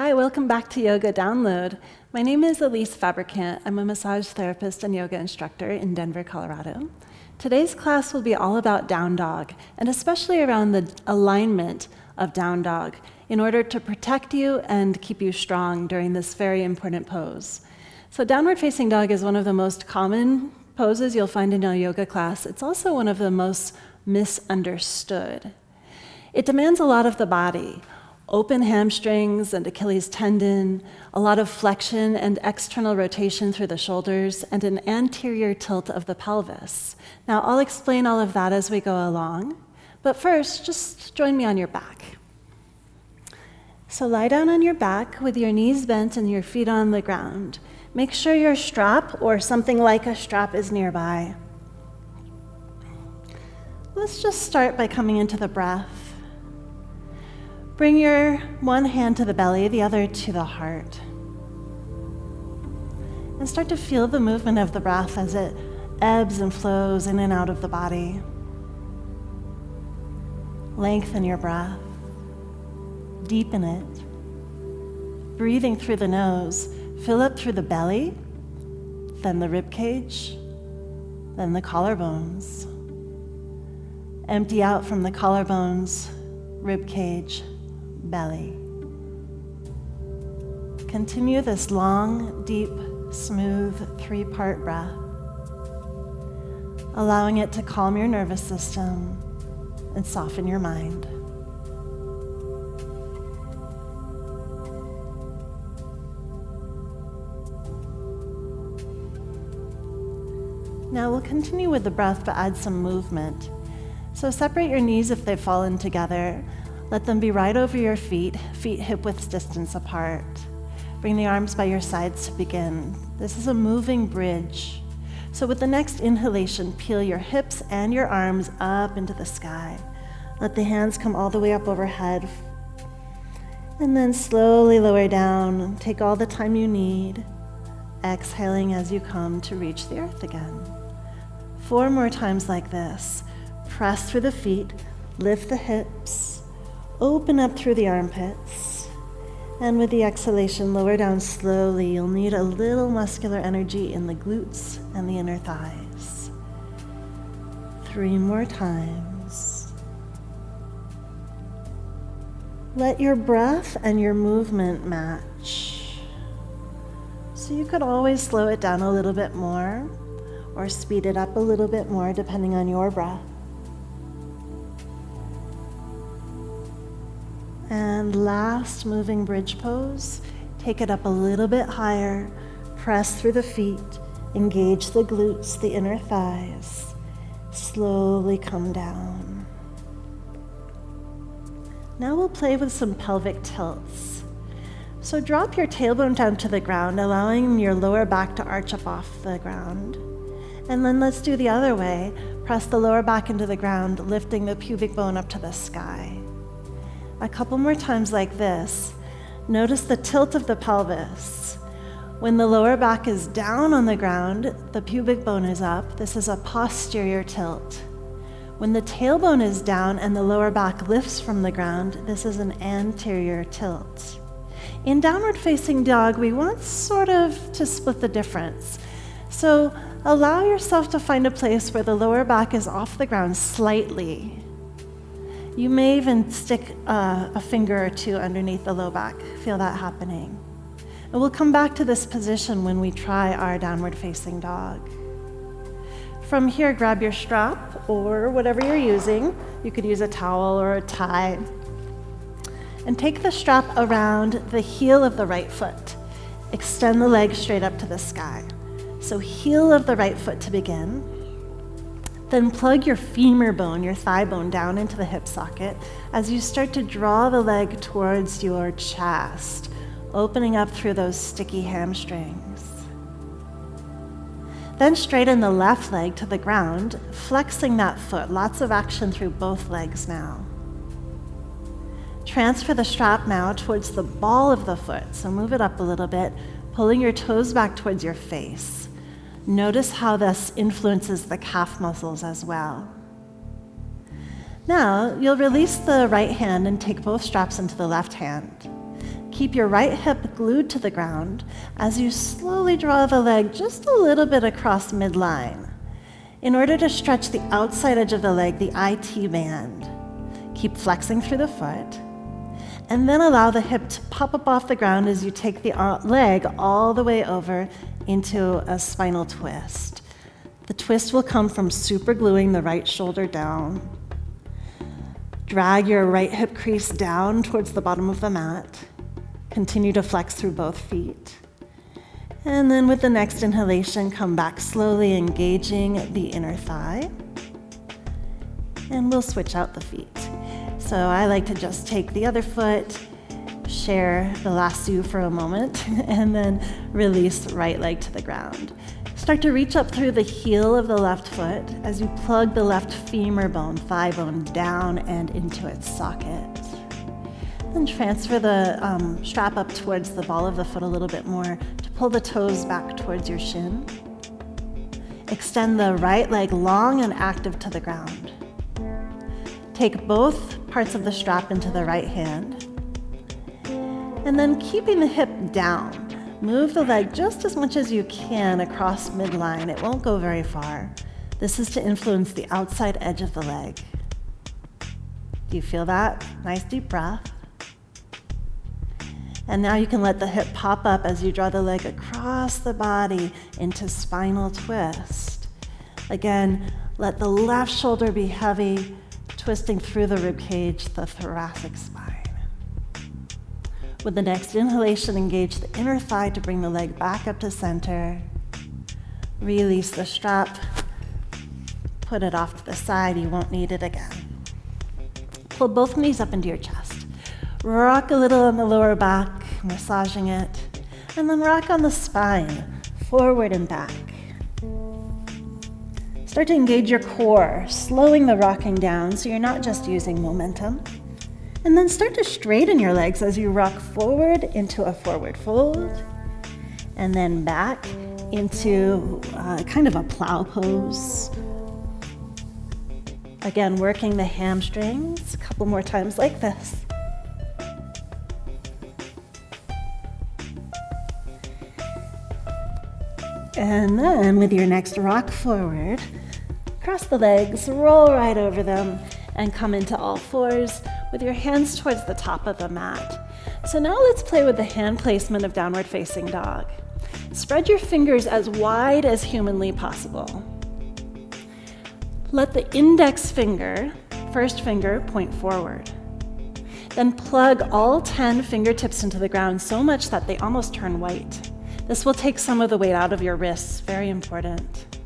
Hi, welcome back to Yoga Download. My name is Elise Fabricant. I'm a massage therapist and yoga instructor in Denver, Colorado. Today's class will be all about down dog, and especially around the alignment of down dog in order to protect you and keep you strong during this very important pose. So downward facing dog is one of the most common poses you'll find in a yoga class. It's also one of the most misunderstood. It demands a lot of the body. Open hamstrings and Achilles tendon, a lot of flexion and external rotation through the shoulders, and an anterior tilt of the pelvis. Now, I'll explain all of that as we go along, but first, just join me on your back. So lie down on your back with your knees bent and your feet on the ground. Make sure your strap or something like a strap is nearby. Let's just start by coming into the breath. Bring your one hand to the belly, the other to the heart. And start to feel the movement of the breath as it ebbs and flows in and out of the body. Lengthen your breath. Deepen it. Breathing through the nose. Fill up through the belly, then the rib cage, then the collarbones. Empty out from the collarbones, rib cage, belly. Continue this long, deep, smooth, three-part breath, allowing it to calm your nervous system and soften your mind. Now we'll continue with the breath, but add some movement. So separate your knees if they've fallen together. Let them be right over your feet hip-width distance apart. Bring the arms by your sides to begin. This is a moving bridge. So with the next inhalation, peel your hips and your arms up into the sky. Let the hands come all the way up overhead. And then slowly lower down. Take all the time you need. Exhaling as you come to reach the earth again. 4 more times like this. Press through the feet, lift the hips, open up through the armpits, and with the exhalation, lower down slowly. You'll need a little muscular energy in the glutes and the inner thighs. 3 more times. Let your breath and your movement match. So you could always slow it down a little bit more or speed it up a little bit more depending on your breath. And last moving bridge pose, take it up a little bit higher, press through the feet, engage the glutes, the inner thighs, slowly come down. Now we'll play with some pelvic tilts. So drop your tailbone down to the ground, allowing your lower back to arch up off the ground. And then let's do the other way. Press the lower back into the ground, lifting the pubic bone up to the sky. A couple more times like this. Notice the tilt of the pelvis. When the lower back is down on the ground, the pubic bone is up. This is a posterior tilt. When the tailbone is down and the lower back lifts from the ground, this is an anterior tilt. In downward facing dog, we want sort of to split the difference. So allow yourself to find a place where the lower back is off the ground slightly. You may even stick a finger or two underneath the low back. Feel that happening. And we'll come back to this position when we try our downward facing dog. From here, grab your strap or whatever you're using. You could use a towel or a tie. And take the strap around the heel of the right foot. Extend the leg straight up to the sky. So heel of the right foot to begin. Then plug your femur bone, your thigh bone, down into the hip socket as you start to draw the leg towards your chest, opening up through those sticky hamstrings. Then straighten the left leg to the ground, flexing that foot. Lots of action through both legs now. Transfer the strap now towards the ball of the foot, so move it up a little bit, pulling your toes back towards your face. Notice how this influences the calf muscles as well. Now, you'll release the right hand and take both straps into the left hand. Keep your right hip glued to the ground as you slowly draw the leg just a little bit across midline. In order to stretch the outside edge of the leg, the IT band, keep flexing through the foot, and then allow the hip to pop up off the ground as you take the leg all the way over into a spinal twist. The twist will come from super gluing the right shoulder down. Drag your right hip crease down towards the bottom of the mat. Continue to flex through both feet. And then with the next inhalation, come back slowly, engaging the inner thigh. And we'll switch out the feet. So I like to just take the other foot, share the lasso for a moment, and then release the right leg to the ground. Start to reach up through the heel of the left foot as you plug the left femur bone, thigh bone, down and into its socket. Then transfer the strap up towards the ball of the foot a little bit more to pull the toes back towards your shin. Extend the right leg long and active to the ground. Take both parts of the strap into the right hand. And then keeping the hip down, move the leg just as much as you can across midline. It won't go very far. This is to influence the outside edge of the leg. Do you feel that? Nice deep breath. And now you can let the hip pop up as you draw the leg across the body into spinal twist. Again, let the left shoulder be heavy, twisting through the rib cage, the thoracic spine. With the next inhalation, engage the inner thigh to bring the leg back up to center. Release the strap. Put it off to the side. You won't need it again. Pull both knees up into your chest. Rock a little on the lower back, massaging it. And then rock on the spine, forward and back. Start to engage your core, slowing the rocking down so you're not just using momentum. And then start to straighten your legs as you rock forward into a forward fold, and then back into kind of a plow pose. Again, working the hamstrings a couple more times like this. And then with your next rock forward, cross the legs, roll right over them, and come into all fours with your hands towards the top of the mat. So now let's play with the hand placement of downward facing dog. Spread your fingers as wide as humanly possible. Let the index finger, first finger, point forward. Then plug all 10 fingertips into the ground so much that they almost turn white. This will take some of the weight out of your wrists, very important.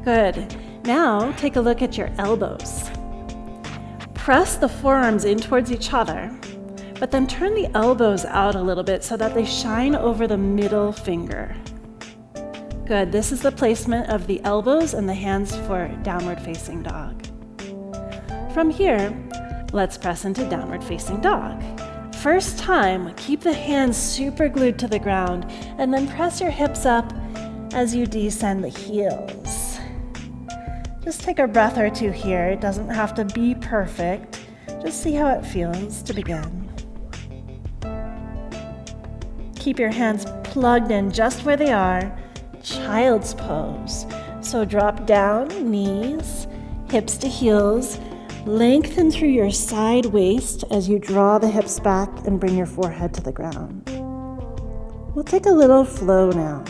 Good. Now take a look at your elbows. Press the forearms in towards each other, but then turn the elbows out a little bit so that they shine over the middle finger. Good. This is the placement of the elbows and the hands for downward facing dog. From here, let's press into downward facing dog. First time, keep the hands super glued to the ground and then press your hips up as you descend the heels. Just take a breath or two here. It doesn't have to be perfect. Just see how it feels to begin. Keep your hands plugged in just where they are. Child's pose. So drop down, knees, hips to heels. Lengthen through your side waist as you draw the hips back and bring your forehead to the ground. We'll take a little flow now.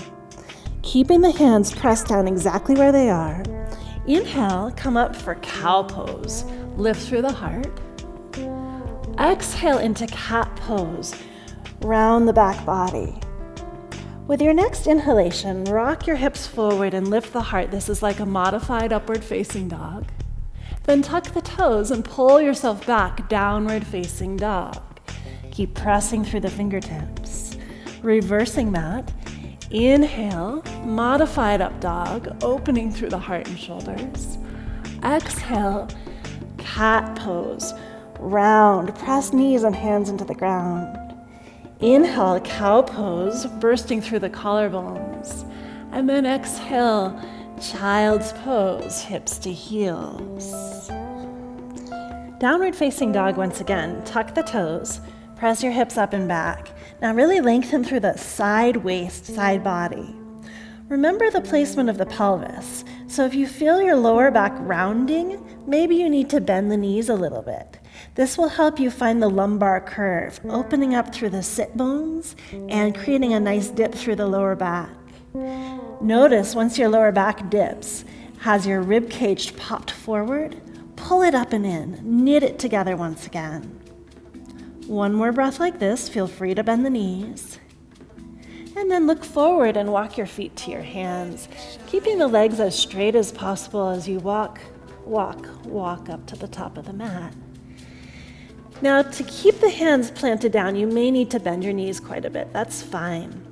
Keeping the hands pressed down exactly where they are. Inhale, come up for cow pose. Lift through the heart. Exhale into cat pose. Round the back body. With your next inhalation, rock your hips forward and lift the heart. This is like a modified upward facing dog. Then tuck the toes and pull yourself back, downward facing dog. Keep pressing through the fingertips. Reversing that. Inhale, modified up dog, opening through the heart and shoulders. Exhale, cat pose, round, press knees and hands into the ground. Inhale, cow pose, bursting through the collarbones. And then exhale, child's pose, hips to heels. Downward facing dog once again. Tuck the toes, Press your hips up and back. Now really lengthen through the side waist, side body. Remember the placement of the pelvis. So if you feel your lower back rounding, maybe you need to bend the knees a little bit. This will help you find the lumbar curve, opening up through the sit bones and creating a nice dip through the lower back. Notice once your lower back dips, has your rib cage popped forward, pull it up and in, knit it together once again. One more breath like this, feel free to bend the knees. And then look forward and walk your feet to your hands, keeping the legs as straight as possible as you walk up to the top of the mat. Now, to keep the hands planted down, you may need to bend your knees quite a bit. That's fine.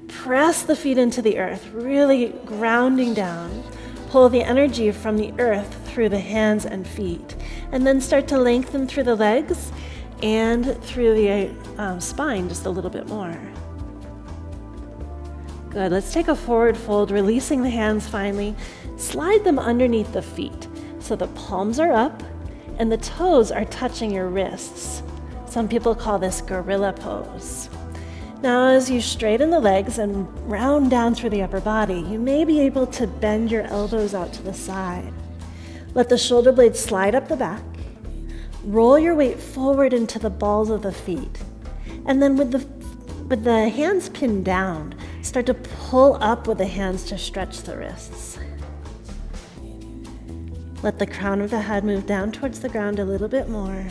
Press the feet into the earth, really grounding down. Pull the energy from the earth through the hands and feet, and then start to lengthen through the legs and through the spine just a little bit more. Good, let's take a forward fold, releasing the hands finally. Slide them underneath the feet so the palms are up and the toes are touching your wrists. Some people call this gorilla pose. Now as you straighten the legs and round down through the upper body, you may be able to bend your elbows out to the side. Let the shoulder blades slide up the back. Roll your weight forward into the balls of the feet. And then with the hands pinned down, start to pull up with the hands to stretch the wrists. Let the crown of the head move down towards the ground a little bit more.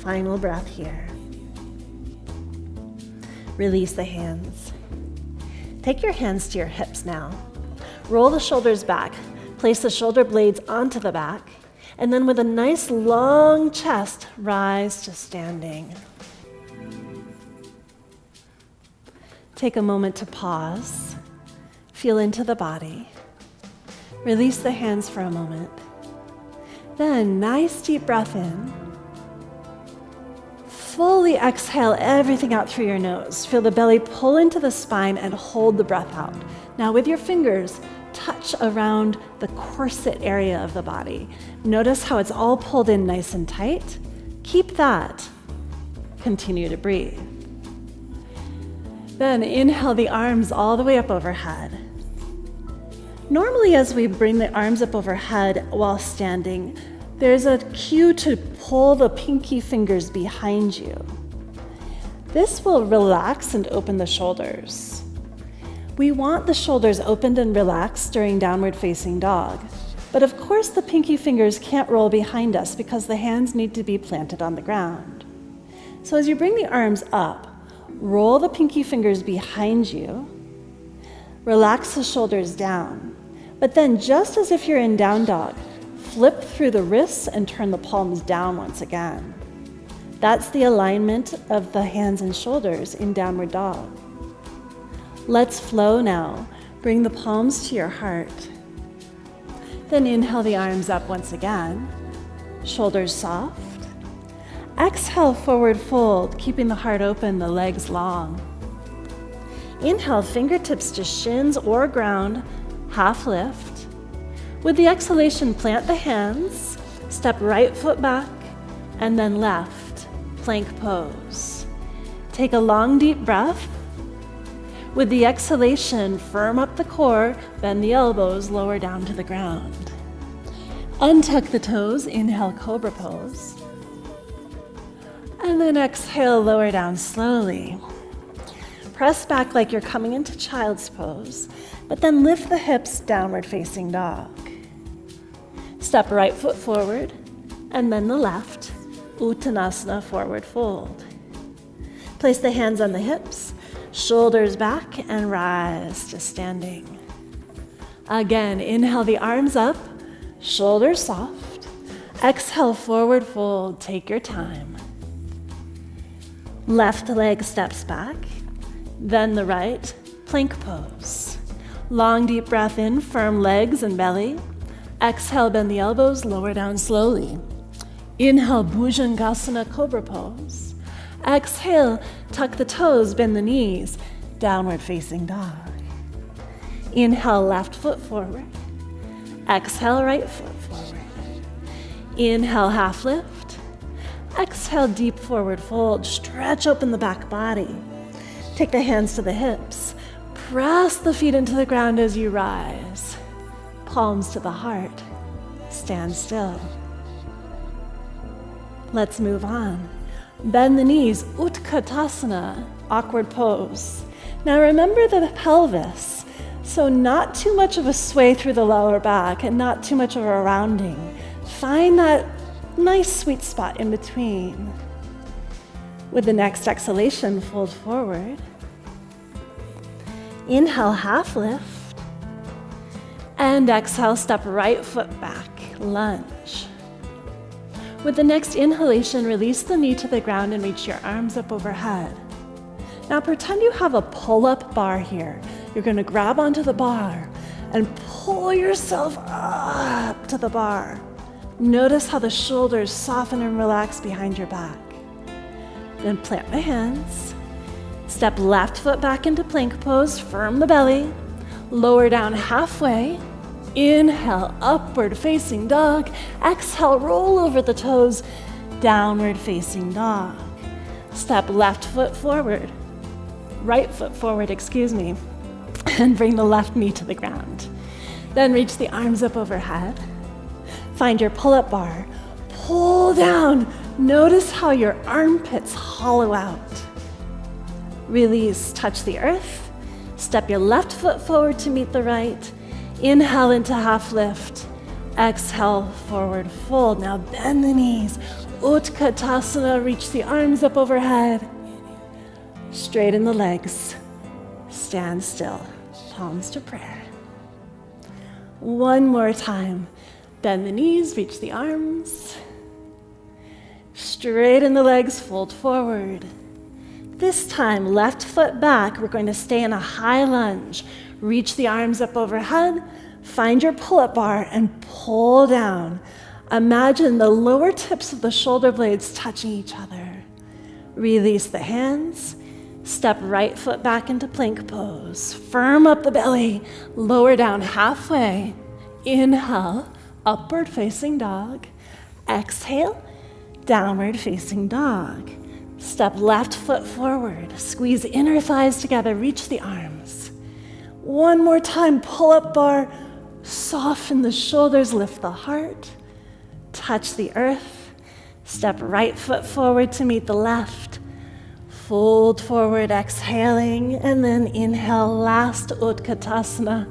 Final breath here. Release the hands. Take your hands to your hips now. Roll the shoulders back. Place the shoulder blades onto the back. And then with a nice long chest, rise to standing. Take a moment to pause. Feel into the body. Release the hands for a moment. Then, nice deep breath in. Fully exhale everything out through your nose. Feel the belly pull into the spine and hold the breath out. Now with your fingers, touch around the corset area of the body. Notice how it's all pulled in nice and tight. Keep that. Continue to breathe. Then inhale the arms all the way up overhead. Normally as we bring the arms up overhead while standing, there's a cue to pull the pinky fingers behind you. This will relax and open the shoulders. We want the shoulders opened and relaxed during downward facing dog. But of course the pinky fingers can't roll behind us because the hands need to be planted on the ground. So as you bring the arms up, roll the pinky fingers behind you, relax the shoulders down. But then just as if you're in down dog, flip through the wrists and turn the palms down once again. That's the alignment of the hands and shoulders in downward dog. Let's flow now. Bring the palms to your heart. Then inhale the arms up once again. Shoulders soft. Exhale, forward fold, keeping the heart open, the legs long. Inhale, fingertips to shins or ground, half lift. With the exhalation, plant the hands, step right foot back, and then left, plank pose. Take a long, deep breath. With the exhalation, firm up the core, bend the elbows, lower down to the ground. Untuck the toes, inhale, cobra pose. And then exhale, lower down slowly. Press back like you're coming into child's pose, but then lift the hips, downward facing dog. Step right foot forward, and then the left, Uttanasana, forward fold. Place the hands on the hips, shoulders back, and rise to standing. Again, inhale the arms up, shoulders soft. Exhale, forward fold, take your time. Left leg steps back, then the right, plank pose. Long deep breath in, firm legs and belly. Exhale, bend the elbows, lower down slowly. Inhale, Bhujangasana, cobra pose. Exhale, tuck the toes, bend the knees, downward facing dog. Inhale, left foot forward. Exhale, right foot forward. Inhale, half lift. Exhale, deep forward fold. Stretch open the back body. Take the hands to the hips. Press the feet into the ground as you rise. Palms to the heart. Stand still. Let's move on. Bend the knees, Utkatasana, awkward pose. Now remember the pelvis. So not too much of a sway through the lower back and not too much of a rounding. Find that nice sweet spot in between. With the next exhalation, fold forward. Inhale, half lift. And exhale, step right foot back, lunge. With the next inhalation, release the knee to the ground and reach your arms up overhead. Now pretend you have a pull-up bar here. You're going to grab onto the bar and pull yourself up to the bar. Notice how the shoulders soften and relax behind your back. Then plant the hands. Step left foot back into plank pose, firm the belly. Lower down halfway. Inhale, upward facing dog. Exhale, roll over the toes, downward facing dog. Step left foot forward, right foot forward, and bring the left knee to the ground. Then reach the arms up overhead. Find your pull-up bar. Pull down. Notice how your armpits hollow out. Release, touch the earth. Step your left foot forward to meet the right. Inhale into half lift. Exhale, forward fold. Now bend the knees. Utkatasana, reach the arms up overhead. Straighten the legs. Stand still. Palms to prayer. One more time. Bend the knees, reach the arms. Straighten the legs, fold forward. This time, left foot back. We're going to stay in a high lunge. Reach the arms up overhead, find your pull-up bar, and pull down. Imagine the lower tips of the shoulder blades touching each other. Release the hands. Step right foot back into plank pose. Firm up the belly. Lower down halfway. Inhale, upward facing dog. Exhale, downward facing dog. Step left foot forward. Squeeze inner thighs together. Reach the arms. One more time, pull-up bar, soften the shoulders, lift the heart, touch the earth, step right foot forward to meet the left, fold forward, exhaling, and then inhale, last Utkatasana,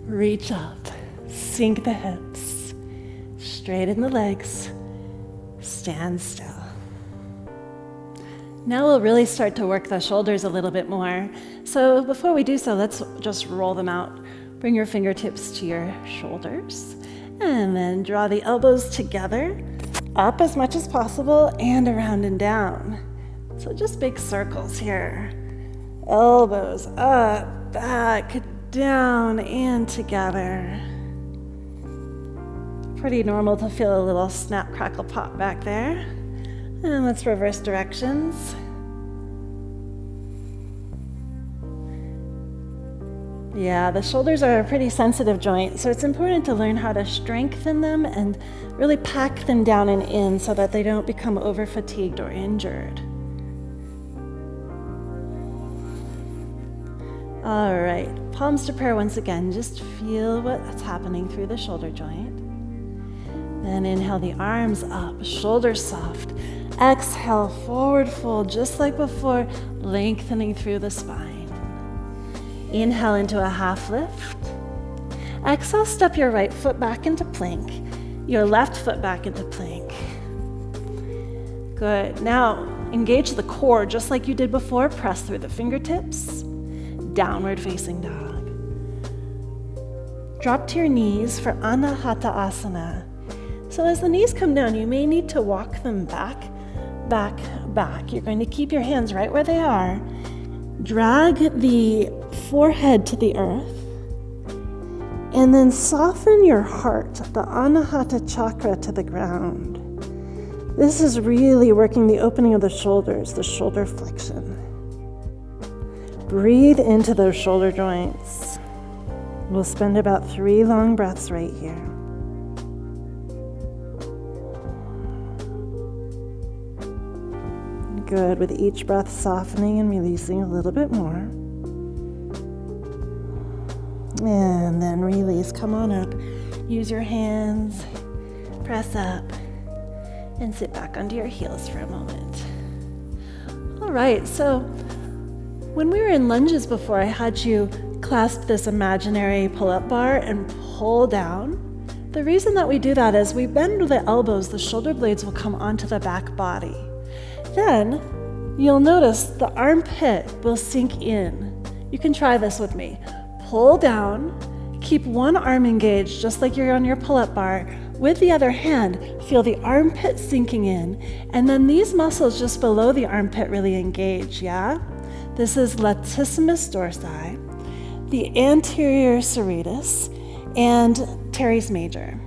reach up, sink the hips, straighten the legs, stand still. Now we'll really start to work the shoulders a little bit more. So before we do so, let's just roll them out. Bring your fingertips to your shoulders, and then draw the elbows together, up as much as possible, and around and down. So just big circles here. Elbows up, back, down, and together. Pretty normal to feel a little snap, crackle, pop back there. And let's reverse directions. Yeah, the shoulders are a pretty sensitive joint, so it's important to learn how to strengthen them and really pack them down and in so that they don't become over-fatigued or injured. All right, palms to prayer once again. Just feel what's happening through the shoulder joint. Then inhale the arms up, shoulders soft. Exhale, forward fold, just like before, lengthening through the spine. Inhale into a half lift. Exhale, step your right foot back into plank, your left foot back into plank. Good. Now, engage the core just like you did before. Press through the fingertips. Downward facing dog. Drop to your knees for Anahata Asana. So as the knees come down, you may need to walk them back, back, back. You're going to keep your hands right where they are. Drag the forehead to the earth. And then soften your heart, the Anahata chakra, to the ground. This is really working the opening of the shoulders, the shoulder flexion. Breathe into those shoulder joints. We'll spend about 3 long breaths right here. Good, with each breath softening and releasing a little bit more. And then release, come on up. Use your hands, press up, and sit back onto your heels for a moment. All right, so when we were in lunges before, I had you clasp this imaginary pull-up bar and pull down. The reason that we do that is we bend the elbows, the shoulder blades will come onto the back body. Then you'll notice the armpit will sink in. You can try this with me. Pull down, keep one arm engaged just like you're on your pull-up bar. With the other hand, feel the armpit sinking in, and then these muscles just below the armpit really engage, yeah? This is latissimus dorsi, the anterior serratus, and teres major.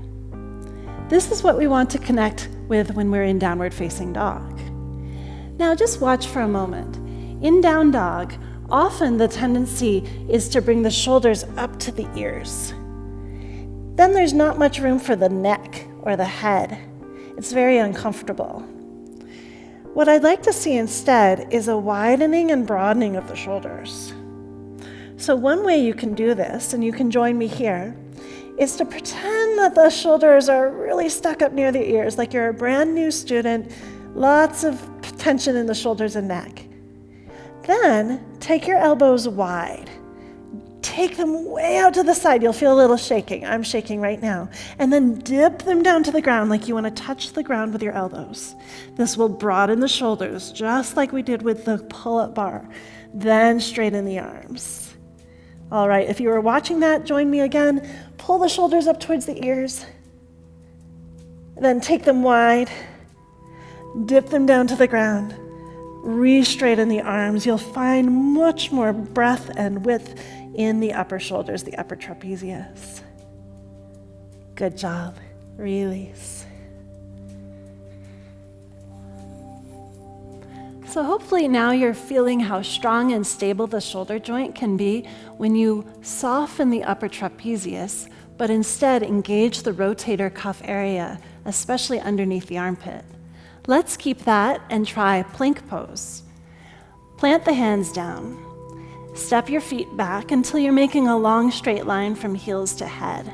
This is what we want to connect with when we're in downward facing dog. Now just watch for a moment. In down dog, often the tendency is to bring the shoulders up to the ears. Then there's not much room for the neck or the head. It's very uncomfortable. What I'd like to see instead is a widening and broadening of the shoulders. So one way you can do this, and you can join me here, is to pretend that the shoulders are really stuck up near the ears, like you're a brand new student, lots of tension in the shoulders and neck. Then take your elbows wide. Take them way out to the side. You'll feel a little shaking. I'm shaking right now. And then dip them down to the ground like you want to touch the ground with your elbows. This will broaden the shoulders, just like we did with the pull-up bar. Then straighten the arms. All right, if you were watching that, join me again. Pull the shoulders up towards the ears. Then take them wide. Dip them down to the ground. Re-straighten the arms. You'll find much more breadth and width in the upper shoulders, the upper trapezius. Good job. Release. So hopefully now you're feeling how strong and stable the shoulder joint can be when you soften the upper trapezius, but instead engage the rotator cuff area, especially underneath the armpit. Let's keep that and try plank pose. Plant the hands down. Step your feet back until you're making a long straight line from heels to head.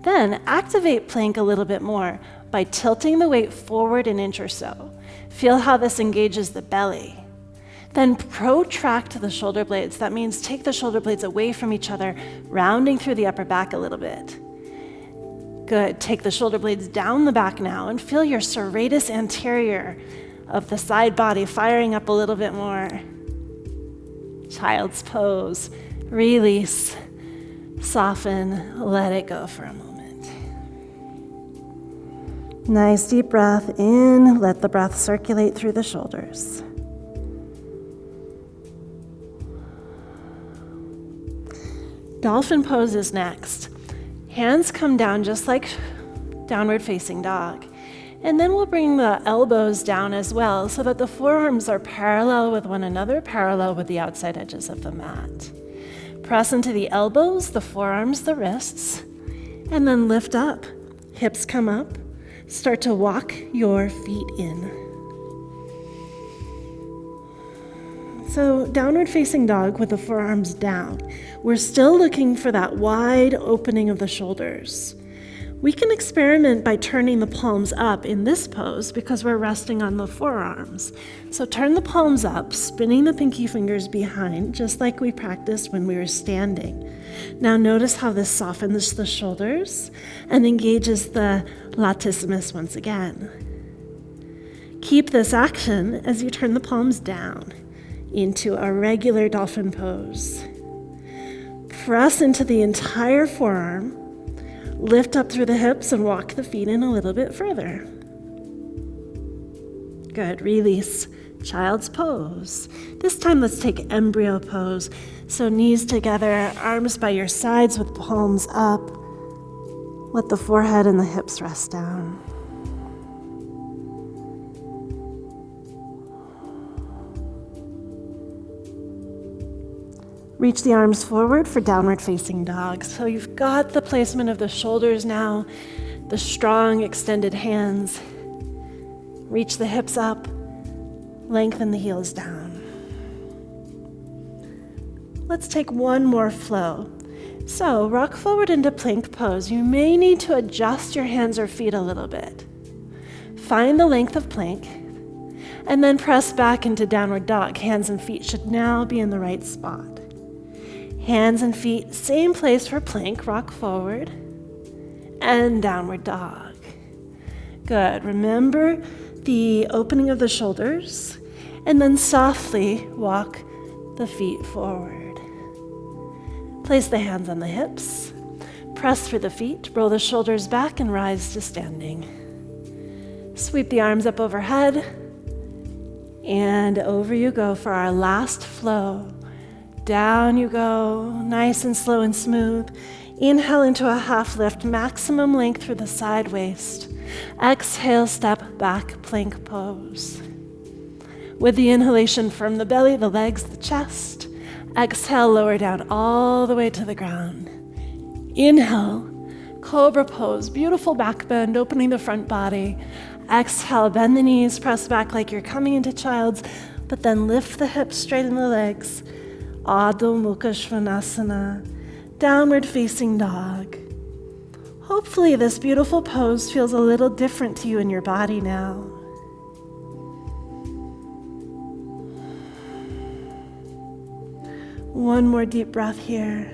Then activate plank a little bit more by tilting the weight forward an inch or so. Feel how this engages the belly. Then protract the shoulder blades. That means take the shoulder blades away from each other, rounding through the upper back a little bit. Good. Take the shoulder blades down the back now and feel your serratus anterior of the side body firing up a little bit more. Child's pose. Release. Soften. Let it go for a moment. Nice deep breath in. Let the breath circulate through the shoulders. Dolphin pose is next. Hands come down just like downward facing dog. And then we'll bring the elbows down as well so that the forearms are parallel with one another, parallel with the outside edges of the mat. Press into the elbows, the forearms, the wrists, and then lift up. Hips come up. Start to walk your feet in. So downward facing dog with the forearms down. We're still looking for that wide opening of the shoulders. We can experiment by turning the palms up in this pose because we're resting on the forearms. So turn the palms up, spinning the pinky fingers behind, just like we practiced when we were standing. Now notice how this softens the shoulders and engages the latissimus once again. Keep this action as you turn the palms down into a regular dolphin pose. Press into the entire forearm. Lift up through the hips and walk the feet in a little bit further. Good, release. Child's pose. This time let's take embryo pose. So knees together, arms by your sides with palms up. Let the forehead and the hips rest down. Reach the arms forward for downward facing dog. So you've got the placement of the shoulders now, the strong extended hands. Reach the hips up, Lengthen the heels down. Let's take one more flow. So rock forward into plank pose. You may need to adjust your hands or feet a little bit. Find the length of plank, and then press back into downward dog. Hands and feet should now be in the right spot. Hands and feet, same place for plank, rock forward, and downward dog. Good. Remember the opening of the shoulders, and then softly walk the feet forward. Place the hands on the hips, press through the feet, roll the shoulders back, and rise to standing. Sweep the arms up overhead, and over you go for our last flow. Down you go, nice and slow and smooth. Inhale into a half lift, maximum length through the side waist. Exhale, step back, plank pose. With the inhalation from the belly, the legs, the chest. Exhale, lower down all the way to the ground. Inhale, cobra pose, beautiful back bend, opening the front body. Exhale, bend the knees, press back like you're coming into child's, but then lift the hips, straighten the legs. Adho Mukha Svanasana, downward facing dog. Hopefully this beautiful pose feels a little different to you in your body now. One more deep breath here.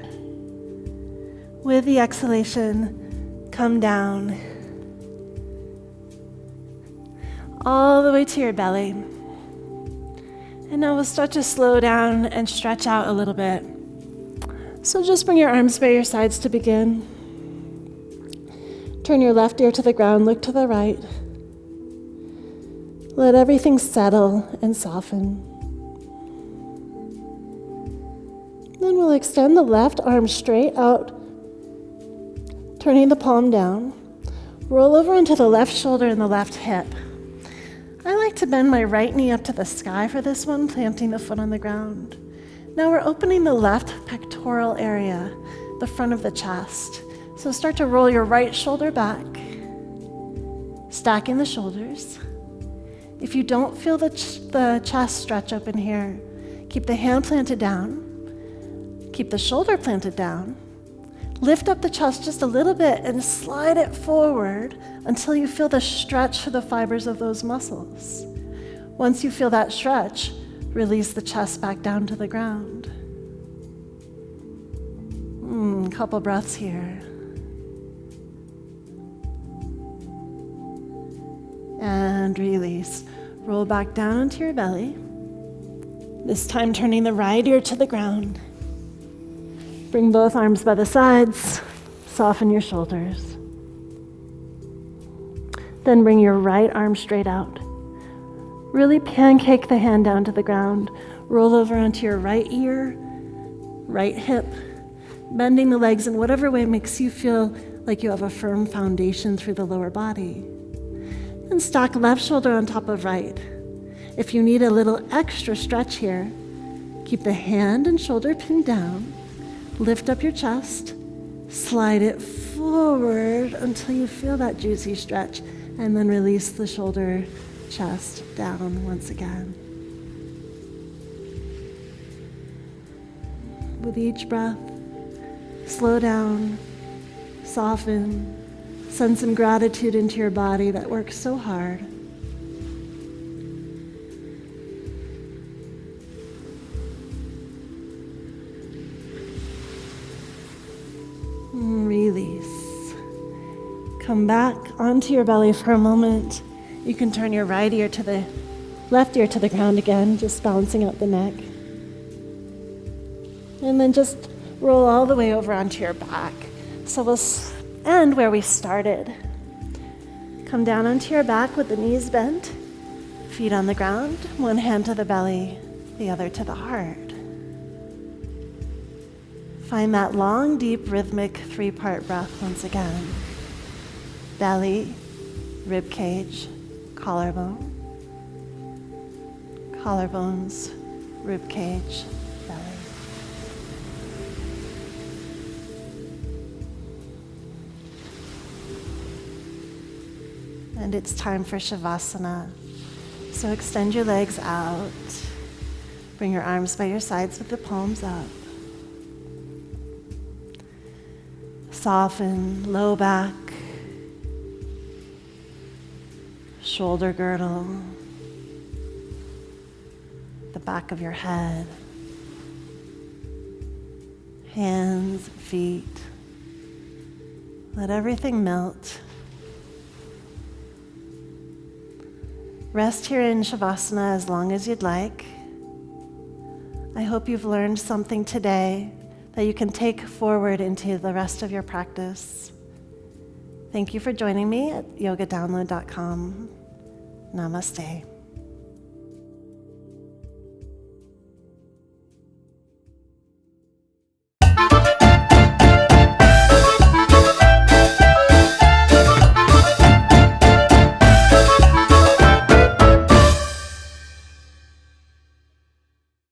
With the exhalation, come down. All the way to your belly. And now we'll start to slow down and stretch out a little bit. So just bring your arms by your sides to begin. Turn your left ear to the ground, look to the right. Let everything settle and soften. Then we'll extend the left arm straight out, turning the palm down. Roll over onto the left shoulder and the left hip. I like to bend my right knee up to the sky for this one, planting the foot on the ground. Now we're opening the left pectoral area, the front of the chest. So start to roll your right shoulder back, stacking the shoulders. If you don't feel the chest stretch open here, keep the hand planted down. Keep the shoulder planted down. Lift up the chest just a little bit and slide it forward until you feel the stretch through the fibers of those muscles. Once you feel that stretch, release the chest back down to the ground. Couple breaths here. And release. Roll back down onto your belly. This time turning the right ear to the ground. Bring both arms by the sides, soften your shoulders. Then bring your right arm straight out. Really pancake the hand down to the ground. Roll over onto your right ear, right hip, bending the legs in whatever way makes you feel like you have a firm foundation through the lower body. And stack left shoulder on top of right. If you need a little extra stretch here, keep the hand and shoulder pinned down. Lift up your chest, slide it forward until you feel that juicy stretch, and then release the shoulder, chest down once again. With each breath, slow down, soften, send some gratitude into your body that works so hard. Release. Come back onto your belly for a moment. You can turn your right ear to the left ear to the ground again, just balancing out the neck. And then just roll all the way over onto your back. So we'll end where we started. Come down onto your back with the knees bent, feet on the ground, one hand to the belly, the other to the heart. Find that long, deep, rhythmic three-part breath once again. Belly, rib cage, collarbone, collarbones, rib cage, belly. And it's time for Shavasana. So extend your legs out. Bring your arms by your sides with the palms up. Soften low back, shoulder girdle, the back of your head, hands, feet. Let everything melt. Rest here in Shavasana as long as you'd like. I hope you've learned something today that you can take forward into the rest of your practice. Thank you for joining me at yogadownload.com. Namaste.